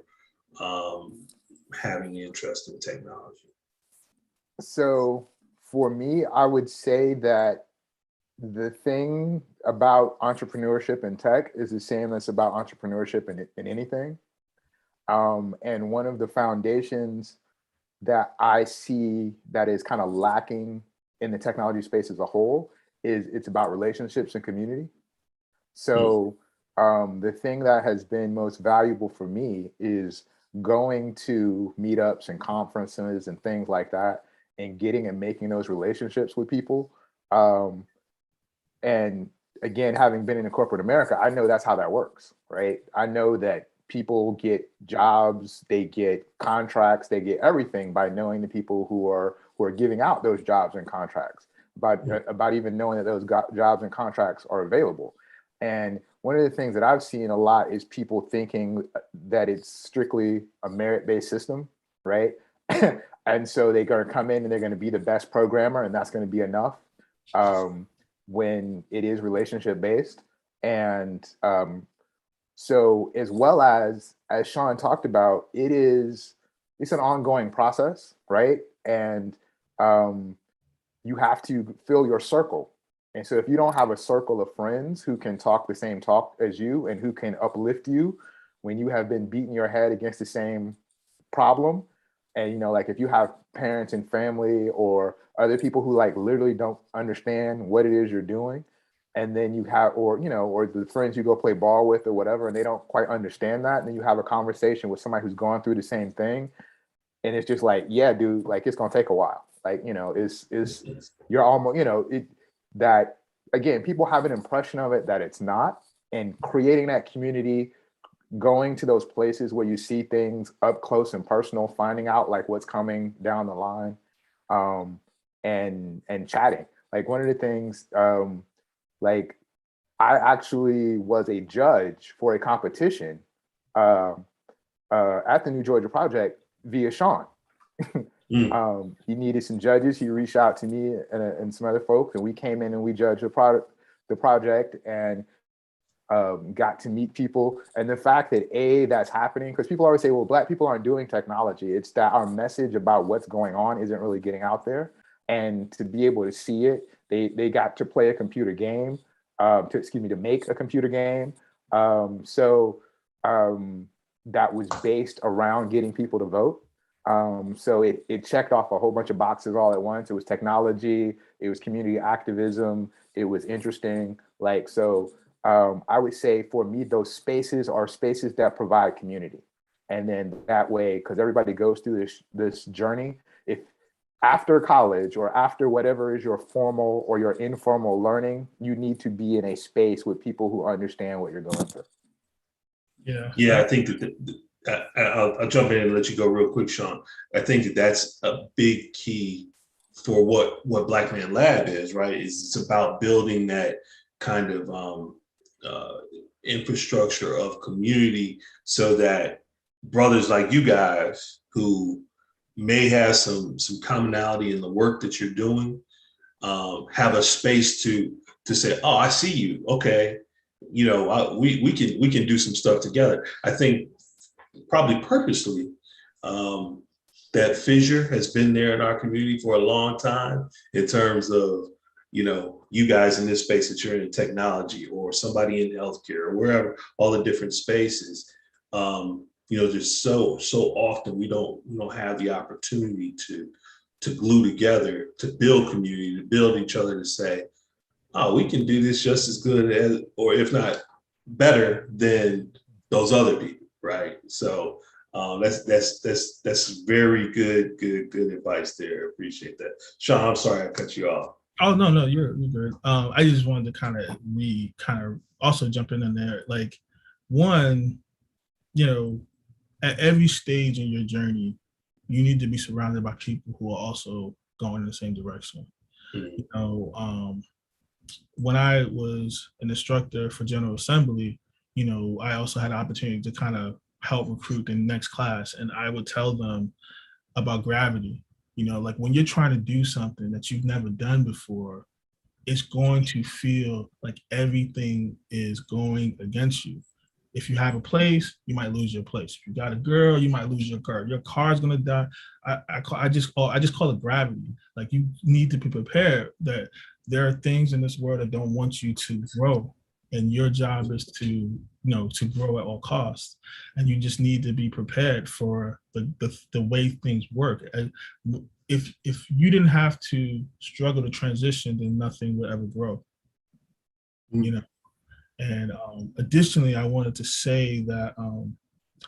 having interest in technology? So for me, I would say that the thing about entrepreneurship in tech is the same as about entrepreneurship in anything. And one of the foundations that I see that is kind of lacking in the technology space as a whole is it's about relationships and community. So the thing that has been most valuable for me is going to meetups and conferences and things like that and getting and making those relationships with people. And again, having been in corporate America, I know that's how that works, right? I know that people get jobs, they get contracts, they get everything by knowing the people who are giving out those jobs and contracts. about even knowing that those jobs and contracts are available. And one of the things that I've seen a lot is people thinking that it's strictly a merit-based system, right? And so they're going to come in and they're going to be the best programmer, and that's going to be enough, when it is relationship-based. And so, as well as Shawn talked about, it's an ongoing process, right? And you have to fill your circle. And so if you don't have a circle of friends who can talk the same talk as you and who can uplift you when you have been beating your head against the same problem, and, you know, like if you have parents and family or other people who like literally don't understand what it is you're doing, and then you have, or, you know, or the friends you go play ball with or whatever, and they don't quite understand that, and then you have a conversation with somebody who's going through the same thing, and it's just like, yeah, dude, like it's gonna take a while. Like, you know, you're almost, you know, that again, people have an impression of it that it's not, and creating that community, going to those places where you see things up close and personal, finding out like what's coming down the line, and chatting. Like one of the things, like I actually was a judge for a competition at the New Georgia Project via Shawn. He needed some judges. He reached out to me and some other folks, and we came in and we judged the project, and got to meet people. And the fact that that's happening, because people always say, well, Black people aren't doing technology. It's that our message about what's going on isn't really getting out there. And to be able to see it, they got to play a computer game, to make a computer game. So that was based around getting people to vote. So it checked off a whole bunch of boxes all at once. It was technology, it was community activism, it was interesting. Like, so I would say for me, those spaces are spaces that provide community. And then that way, because everybody goes through this journey, if after college or after whatever is your formal or your informal learning, you need to be in a space with people who understand what you're going through. Yeah, I think that I'll jump in and let you go real quick, Shawn. I think that that's a big key for what Black Man Lab is, right? It's about building that kind of infrastructure of community so that brothers like you guys who may have some commonality in the work that you're doing have a space to say, oh, I see you. Okay, you know, we can do some stuff together. I think probably purposely, that fissure has been there in our community for a long time in terms of, you know, you guys in this space that you're in technology, or somebody in healthcare, or wherever, all the different spaces. You know, just so often we don't have the opportunity to glue together, to build community, to build each other, to say, oh, we can do this just as good as, or if not better than those other people, right? So that's very good advice there. Appreciate that. Shawn, I'm sorry I cut you off. Oh no, you're good. I just wanted to kind of also jump in there. Like, one, you know, at every stage in your journey, you need to be surrounded by people who are also going in the same direction. Mm-hmm. You know, when I was an instructor for General Assembly, you know, I also had an opportunity to kind of help recruit the next class, and I would tell them about gravity. You know, like when you're trying to do something that you've never done before, it's going to feel like everything is going against you. If you have a place, you might lose your place. If you got a girl, you might lose your car. Your car's gonna die. I just call it gravity. Like, you need to be prepared that there are things in this world that don't want you to grow, and your job is to grow at all costs. And you just need to be prepared for the way things work. And if you didn't have to struggle to transition, then nothing would ever grow. You know. And additionally, I wanted to say that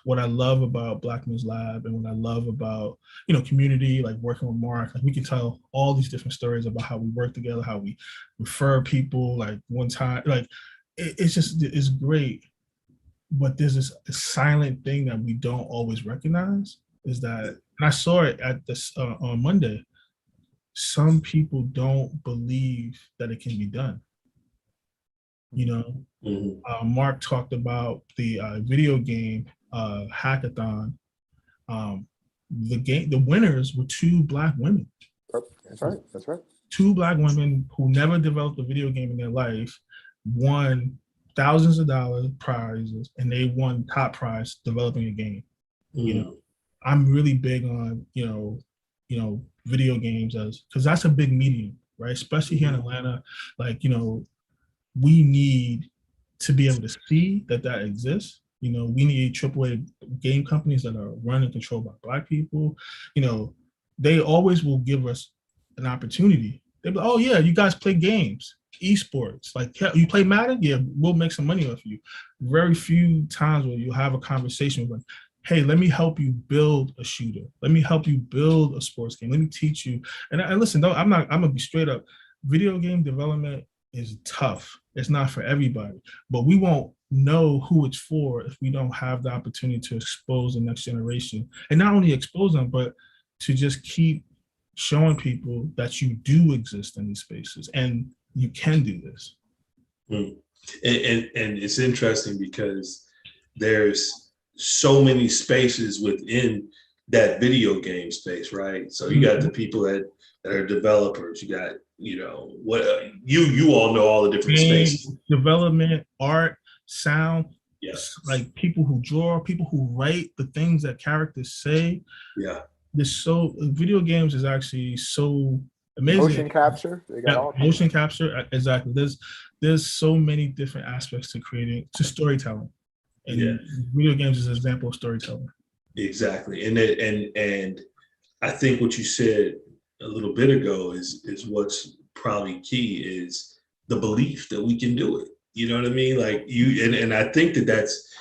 what I love about Black Men's Lab, and what I love about, you know, community, like working with Mark, like we can tell all these different stories about how we work together, how we refer people. Like one time, like it's great. But there's this silent thing that we don't always recognize, is that, and I saw it at this on Monday. some people don't believe that it can be done. You know, Mark talked about the video game hackathon. The winners were two Black women. That's right. That's right. Two Black women who never developed a video game in their life won thousands of dollars prizes, and they won top prize developing a game. You know, I'm really big on video games because that's a big medium, right? Especially here in Atlanta, like we need to be able to see that exists. We need AAA game companies that are run and controlled by Black people. They always will give us an opportunity. They're like, oh yeah, you guys play games, esports. Like, yeah, you play Madden? Yeah, we'll make some money off you. Very few times where you have a conversation with, like, hey, let me help you build a shooter. Let me help you build a sports game. Let me teach you. And listen, I'm gonna be straight up. Video game development is tough. It's not for everybody, but we won't know who it's for if we don't have the opportunity to expose the next generation, and not only expose them, but to just keep showing people that you do exist in these spaces and you can do this. And it's interesting because there's so many spaces within that video game space, right? So you got the people that are developers, you got you all know all the different spaces. Development, art, sound, yes, like people who draw, people who write the things that characters say. Yeah. Video games is actually so amazing. Motion capture, they got all motion capture, exactly. There's so many different aspects to storytelling. And video games is an example of storytelling. Exactly. And I think what you said a little bit ago is what's probably key is the belief that we can do it. You know what I mean? Like and I think that's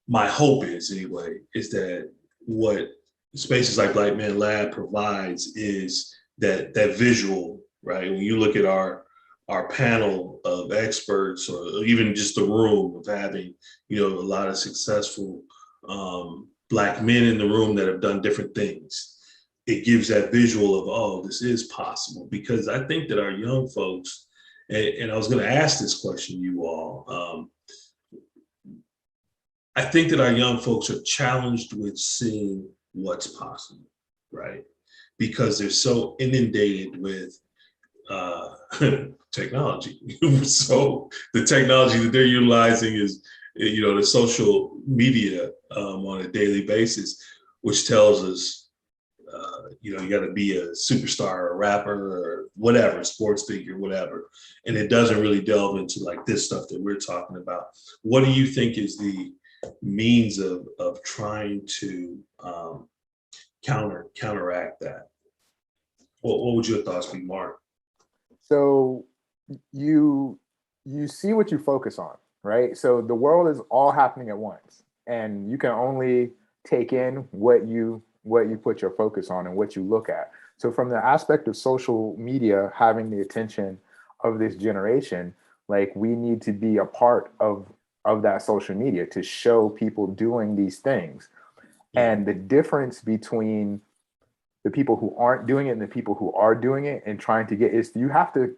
my hope is anyway, is that what spaces like Black Man Lab provides is that visual, right? When you look at our panel of experts, or even just the room of having, a lot of successful Black men in the room that have done different things, it gives that visual of, oh, this is possible. Because I think that our young folks, and I was going to ask this question, you all, I think that our young folks are challenged with seeing what's possible, right? Because they're so inundated with technology. So the technology that they're utilizing is, the social media on a daily basis, which tells us, you got to be a superstar or a rapper or whatever, sports figure, whatever. And it doesn't really delve into like this stuff that we're talking about. What do you think is the means of trying to counteract that? What would your thoughts be, Mark? So you see what you focus on, right? So the world is all happening at once, and you can only take in what you put your focus on and what you look at. So from the aspect of social media having the attention of this generation, like, we need to be a part of that social media to show people doing these things. And the difference between the people who aren't doing it and the people who are doing it and trying to get is you have to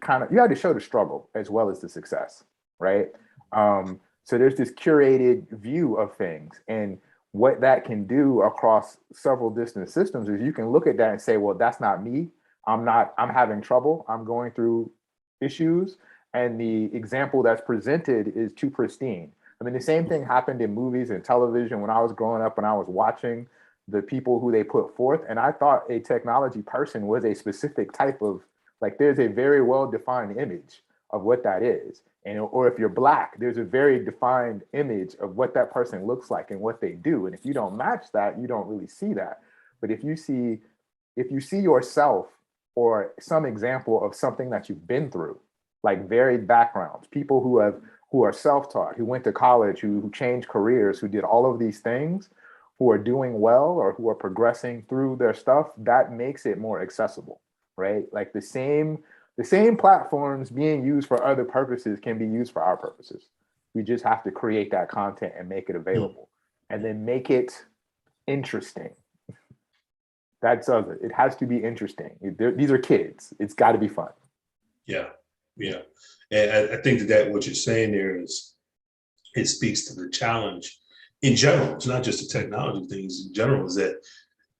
show the struggle as well as the success, right? So there's this curated view of things, and what that can do across several distant systems is you can look at that and say, well, that's not me. I'm having trouble. I'm going through issues. And the example that's presented is too pristine. I mean, the same thing happened in movies and television when I was growing up, and I was watching the people who they put forth. And I thought a technology person was a specific type of, like, there's a very well-defined image of what that is. Or if you're Black, there's a very defined image of what that person looks like and what they do. And if you don't match that, you don't really see that. But if you see yourself or some example of something that you've been through, like varied backgrounds, people who are self-taught, who went to college, who changed careers, who did all of these things, who are doing well or who are progressing through their stuff, that makes it more accessible, right? Like the same platforms being used for other purposes can be used for our purposes. We just have to create that content and make it available, and then make it interesting. That does it. It has to be interesting. These are kids. It's got to be fun. Yeah, yeah. And I think that what you're saying there is, it speaks to the challenge in general. It's not just the technology things in general, is that,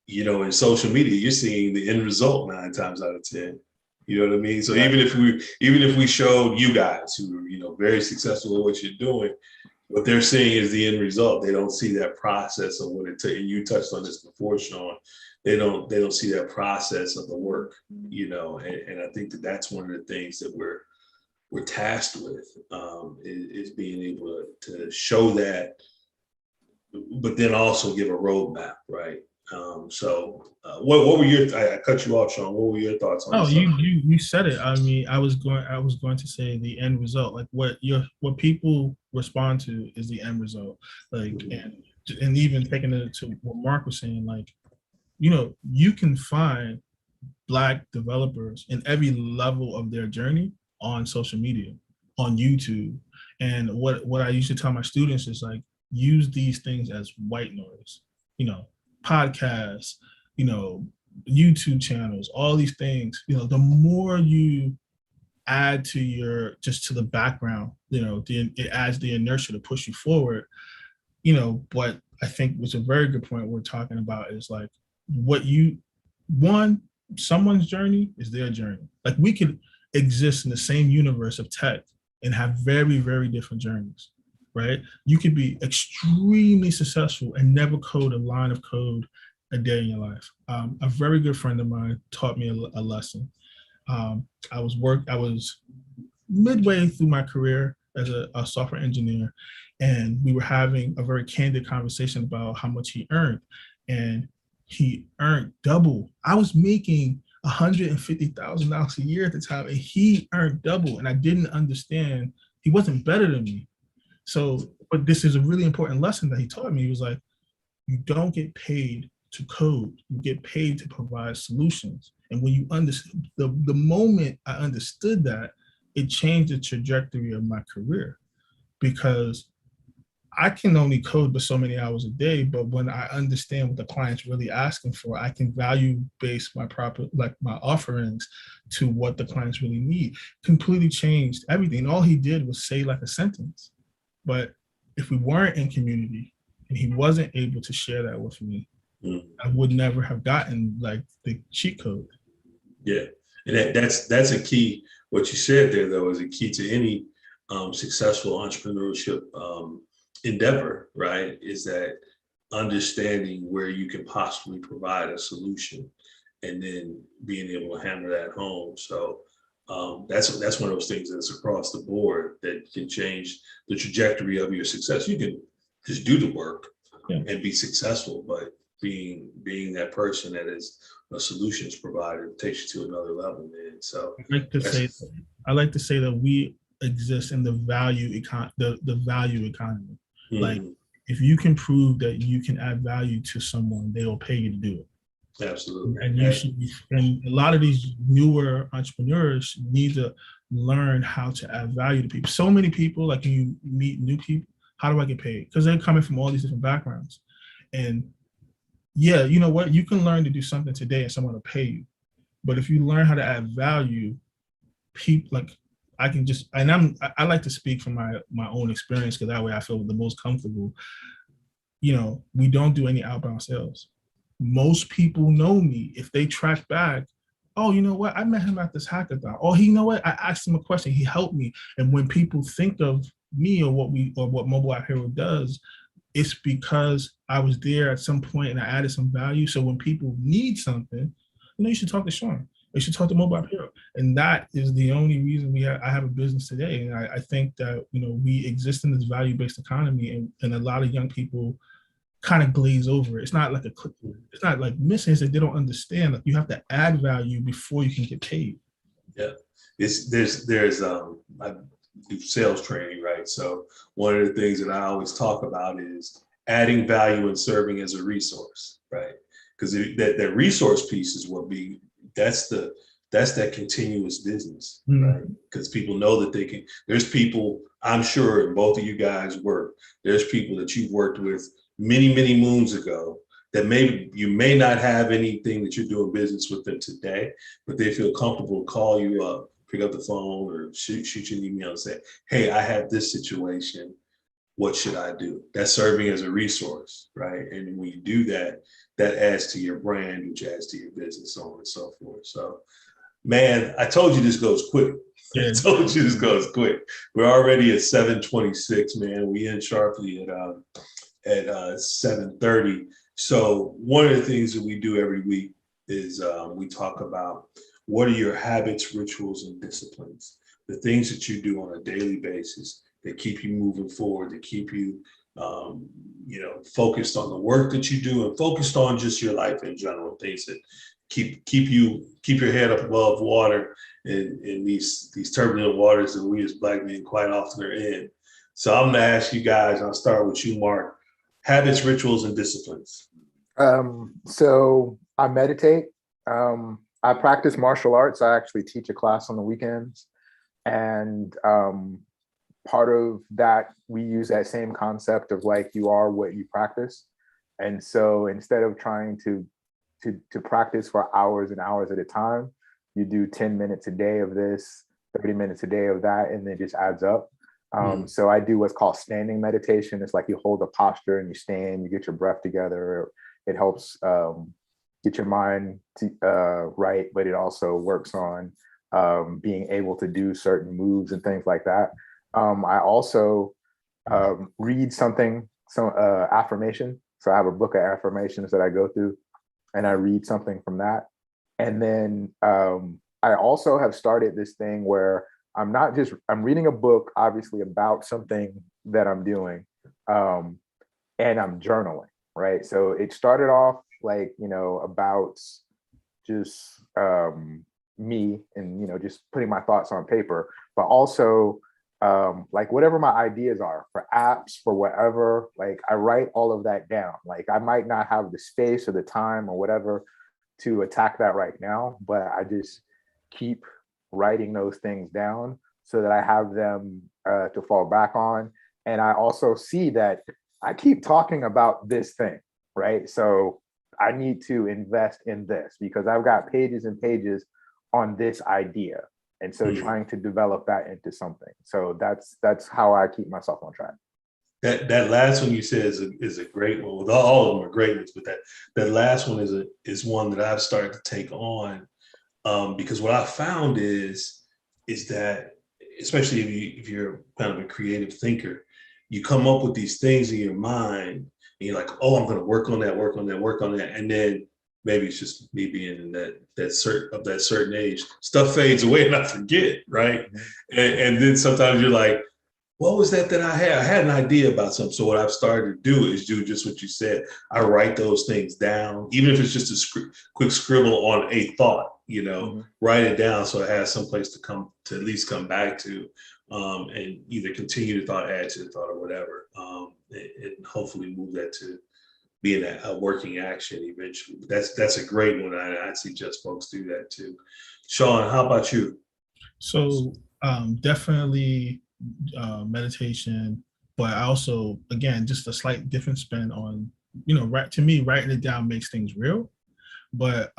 in social media, you're seeing the end result 9 times out of 10. You know what I mean? So Right. even if we showed you guys who are, very successful at what you're doing, what they're seeing is the end result. They don't see that process of what it takes. And you touched on this before, Shawn. They don't see that process of the work, and I think that that's one of the things that we're tasked with, is being able to show that, but then also give a roadmap, right? What were your? I cut you off, Shawn. What were your thoughts on Oh, this? you said it. I mean, I was going to say the end result. Like what people respond to is the end result. Like, and even taking it to what Mark was saying, like, you can find Black developers in every level of their journey on social media, on YouTube. And what I used to tell my students is, like, use these things as white noise, podcasts, YouTube channels, all these things. The more you add to to the background, it adds the inertia to push you forward. But I think what's a very good point we're talking about is, like, someone's journey is their journey. Like, we could exist in the same universe of tech and have very, very different journeys, right? You could be extremely successful and never code a line of code a day in your life. A very good friend of mine taught me a lesson. I was midway through my career as a software engineer, and we were having a very candid conversation about how much he earned. And he earned double. I was making $150,000 a year at the time, and he earned double. And I didn't understand. He wasn't better than me. So, but this is a really important lesson that he taught me. He was like, you don't get paid to code. You get paid to provide solutions. And when you understand, the moment I understood that, it changed the trajectory of my career, because I can only code for so many hours a day, but when I understand what the client's really asking for, I can value base my offerings to what the clients really need. Completely changed everything. And all he did was say like a sentence. But if we weren't in community and he wasn't able to share that with me, I would never have gotten like the cheat code. Yeah, and that's a key. What you said there, though, is a key to any successful entrepreneurship endeavor, right? Is that understanding where you can possibly provide a solution, and then being able to hammer that home. So that's one of those things that's across the board that can change the trajectory of your success. You can just do the work and be successful, but being that person that is a solutions provider takes you to another level, man. So I like to say that we exist in the value value economy. Mm-hmm. Like, if you can prove that you can add value to someone, they will pay you to do it. Absolutely. And and a lot of these newer entrepreneurs need to learn how to add value to people. So many people, like, when you meet new people, how do I get paid? Because they're coming from all these different backgrounds. And yeah, you know what? You can learn to do something today and someone will pay you. But if you learn how to add value, people, like, I like to speak from my own experience, because that way I feel the most comfortable. We don't do any outbound sales. Most people know me. If they track back, oh, you know what? I met him at this hackathon. Oh, you know what? I asked him a question. He helped me. And when people think of me or what Mobile App Hero does, it's because I was there at some point and I added some value. So when people need something, you should talk to Shawn. You should talk to Mobile App Hero. And that is the only reason I have a business today. And I think that, we exist in this value-based economy, and a lot of young people kind of glaze over it. It's not like missing, it's that they don't understand that you have to add value before you can get paid. Yeah. I do sales training, right? So one of the things that I always talk about is adding value and serving as a resource, right? Because that resource piece is that's that continuous business, right? Because people know that there's people, I'm sure, and both of you guys there's people that you've worked with many, many moons ago that maybe you may not have anything that you're doing business with them today, but they feel comfortable to call you up, pick up the phone, or shoot you an email and say, hey, I have this situation. What should I do? That's serving as a resource, right? And when you do that, that adds to your brand, which adds to your business, so on and so forth. So, man, I told you this goes quick. Yeah. I told you this goes quick. We're already at 7:26, man. We end sharply at 7:30. So one of the things that we do every week is we talk about what are your habits, rituals, and disciplines, the things that you do on a daily basis that keep you moving forward, that keep you, focused on the work that you do and focused on just your life in general, things that keep your head up above water in these turbulent waters that we as Black men quite often are in. So I'm gonna ask you guys, I'll start with you, Mark, habits, rituals, and disciplines. So I meditate. I practice martial arts. I actually teach a class on the weekends. And part of that, we use that same concept of like, you are what you practice. And so instead of trying to practice for hours and hours at a time, you do 10 minutes a day of this, 30 minutes a day of that, and it just adds up. So I do what's called standing meditation. It's like you hold a posture and you stand, you get your breath together. It helps get your mind right, but it also works on being able to do certain moves and things like that. I also read some affirmation. So I have a book of affirmations that I go through, and I read something from that. And then I also have started this thing where I'm reading a book, obviously, about something that I'm doing, and I'm journaling, right? So it started off like, about just me and, just putting my thoughts on paper, but also like whatever my ideas are for apps, for whatever, like I write all of that down. Like I might not have the space or the time or whatever to attack that right now, but I just keep writing those things down so that I have them to fall back on. And I also see that I keep talking about this thing, right? So I need to invest in this because I've got pages and pages on this idea. And so trying to develop that into something. So that's how I keep myself on track. That last one you said is a great one. With all of them are great ones, but that last one is one that I've started to take on because what I found is that especially if you're kind of a creative thinker, you come up with these things in your mind and you're like, oh, I'm going to work on that, and then maybe it's just me being in that certain age, stuff fades away and I forget, right? And then sometimes you're like, what was that I had? I had an idea about something. So what I've started to do is do just what you said. I write those things down, even if it's just a quick scribble on a thought, write it down so it has some place to at least come back to, and either continue the thought, add to the thought, or whatever, and hopefully move that to being a working action eventually. But that's a great one. I suggest folks do that too. Shawn, how about you? So definitely meditation, but I also, again, just a slight different spin on, to me, writing it down makes things real. But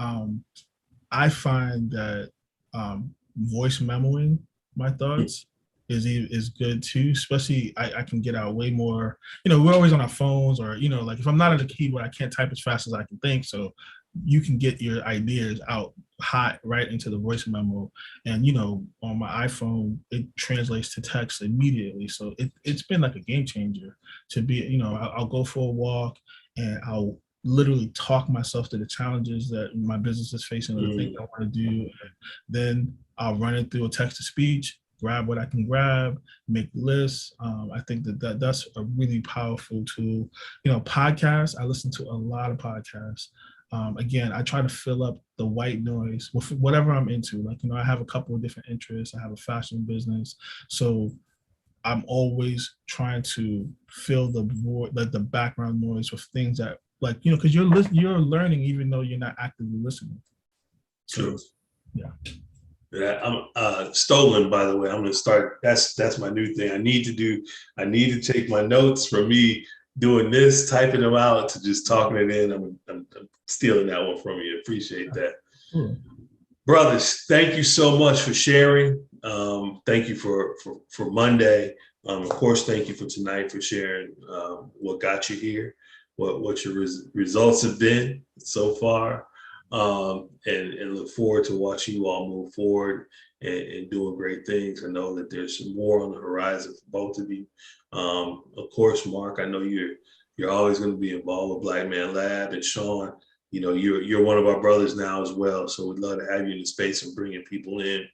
I find that voice memoing my thoughts is good too. Especially I can get out way more. We're always on our phones, or like if I'm not at a keyboard, I can't type as fast as I can think. So you can get your ideas out hot right into the voice memo, and on my iPhone it translates to text immediately. So it's been like a game changer to be. I'll go for a walk and I'll literally talk myself to the challenges that my business is facing, or the things I want to do, and then I'll run it through a text to speech, grab what I can grab, make lists. I think that's a really powerful tool. Podcasts, I listen to a lot of podcasts. Again, I try to fill up the white noise with whatever I'm into. Like, I have a couple of different interests. I have a fashion business. So I'm always trying to fill the void, like the background noise with things that, like, because you're learning even though you're not actively listening. So, True. Yeah. Yeah, I'm stolen, by the way. I'm going to start. That's my new thing. I need to take my notes from me doing this, typing them out, to just talking it in. I'm stealing that one from you. Appreciate that. Brothers, thank you so much for sharing. Thank you for Monday. Of course, thank you for tonight, for sharing what got you here, what your results have been so far, and look forward to watching you all move forward and doing great things. I know that there's some more on the horizon for both of you. Of course, Mark, I know you're always going to be involved with Black Man Lab, and Shawn, you know, you're one of our brothers now as well. So we'd love to have you in the space and bringing people in.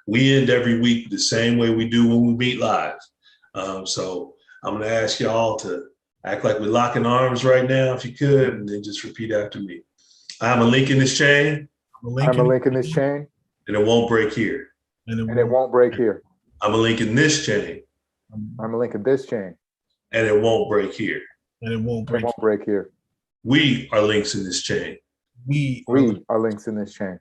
We end every week the same way we do when we meet live. So I'm going to ask y'all to act like we're locking arms right now, if you could, and then just repeat after me. I'm a link in this chain. I'm a link in this chain. And it won't break here. And it won't break here. I'm a link in this chain. I'm a link in this chain. And it won't break here. And it won't break. It won't break here. We are links in this chain. We are links in this chain.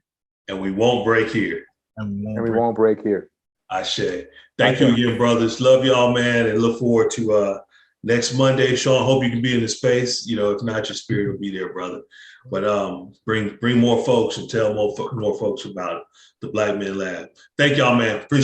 And we won't break here. And we won't break here. Ashe. Thank you again, brothers. Love y'all, man, and look forward to next Monday. Shawn, hope you can be in the space. You know, if not, your spirit will be there, brother. But bring more folks and tell more folks about the Black Man Lab. Thank y'all, man. Appreciate it.